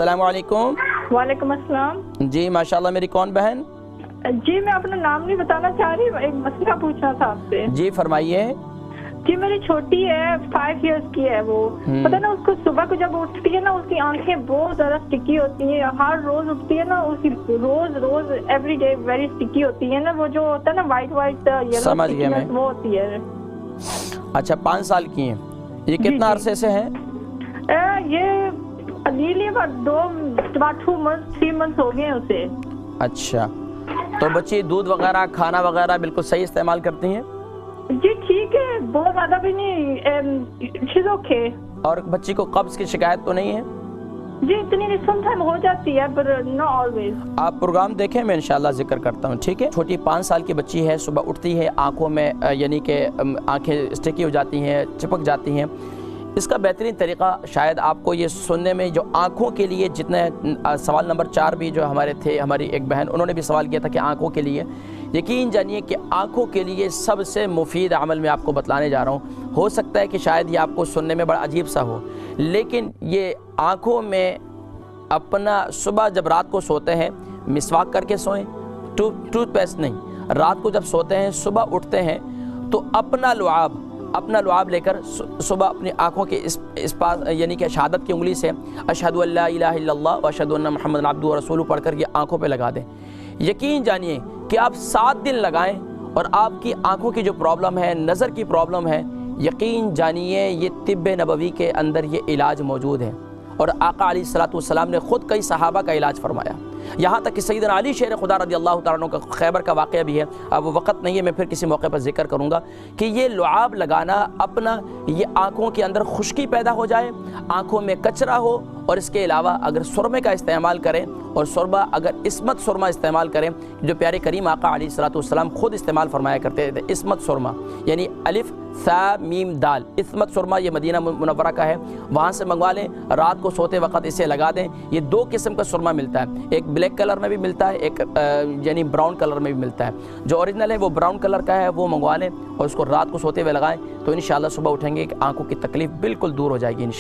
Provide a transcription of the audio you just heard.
السلام علیکم۔ وعلیکم السلام۔ جی ماشاءاللہ، میری کون بہن؟ جی میں اپنا نام نہیں بتانا چاہ رہی، ایک مسئلہ پوچھنا تھا آپ سے۔ جی فرمائیے۔ جی میری چھوٹی ہے، 5 ایئرس کی ہے وہ، پتہ نا اس کو صبح کو جب اٹھتی ہے نا اس کی آنکھیں بہت زیادہ اسٹکی ہوتی ہیں، ہر روز اٹھتی ہے نا اس کی روز ایوری ڈے ویری اسٹکی ہوتی ہے نا، وہ جو ہوتا ہے نا وائٹ یلو سمجھ گیا میں، وہ ہوتی ہے۔ اچھا 5 سال کی ہیں، یہ کتنا عرصے سے ہیں؟ یہ علیلی 2 months 3 months ہو گئے ہیں اسے۔ اچھا تو بچی دودھ وغیرہ کھانا وغیرہ بالکل صحیح استعمال کرتی ہیں؟ جی ٹھیک ہے، بہت زیادہ بھی نہیں، شیز اوکے۔ اور بچی کو قبض کی شکایت تو نہیں ہے؟ جی اتنی سم ٹائم ہو جاتی ہے پر نو آلویز۔ آپ پروگرام دیکھیں، میں انشاءاللہ ذکر کرتا ہوں، ٹھیک ہے؟ چھوٹی 5 سال کی بچی ہے، صبح اٹھتی ہے آنکھوں میں یعنی کہ آنکھیں اسٹکی ہو جاتی ہیں، چپک جاتی ہیں۔ اس کا بہترین طریقہ شاید آپ کو یہ سننے میں، جو آنکھوں کے لیے جتنے سوال نمبر 4 بھی جو ہمارے تھے، ہماری ایک بہن انہوں نے بھی سوال کیا تھا کہ آنکھوں کے لیے، یقین جانیے کہ آنکھوں کے لیے سب سے مفید عمل میں آپ کو بتلانے جا رہا ہوں۔ ہو سکتا ہے کہ شاید یہ آپ کو سننے میں بڑا عجیب سا ہو، لیکن یہ آنکھوں میں اپنا صبح جب رات کو سوتے ہیں مسواک کر کے سوئیں، ٹوتھ پیسٹ نہیں، رات کو جب سوتے ہیں صبح اٹھتے ہیں تو اپنا لعاب لے کر صبح اپنی آنکھوں کے اس پاس یعنی کہ شہادت کی انگلی سے اشہد ان لا الہ الا اللہ و اشہد ان محمد عبدہ و رسولہ پڑھ کر یہ آنکھوں پہ لگا دیں۔ یقین جانیے کہ آپ 7 دن لگائیں اور آپ کی آنکھوں کی جو پرابلم ہے، نظر کی پرابلم ہے، یقین جانیے یہ طب نبوی کے اندر یہ علاج موجود ہے، اور آقا علیہ السلام نے خود کئی صحابہ کا علاج فرمایا، یہاں تک کہ سیدنا علی شیر خدا رضی اللہ تعالیٰ عنہ کا خیبر کا واقعہ بھی ہے، اب وہ وقت نہیں ہے، میں پھر کسی موقع پر ذکر کروں گا کہ یہ لعاب لگانا اپنا، یہ آنکھوں کے اندر خشکی پیدا ہو جائے، آنکھوں میں کچرا ہو، اور اس کے علاوہ اگر سرمے کا استعمال کریں، اور سرما اگر عصمت سرما استعمال کریں جو پیارے کریم آقا علیہ السلام خود استعمال فرمایا کرتے تھے، عصمت سرما یعنی الف ثا میم دال، عصمت سرما، یہ مدینہ منورہ کا ہے، وہاں سے منگوا لیں، رات کو سوتے وقت اسے لگا دیں۔ یہ 2 قسم کا سرما ملتا ہے، ایک بلیک کلر میں بھی ملتا ہے، ایک یعنی براؤن کلر میں بھی ملتا ہے، جو اوریجنل ہے وہ براؤن کلر کا ہے، وہ منگوا لیں اور اس کو رات کو سوتے ہوئے لگائیں تو انشاءاللہ صبح اٹھیں گے کہ آنکھوں کی تکلیف بالکل دور ہو جائے گی۔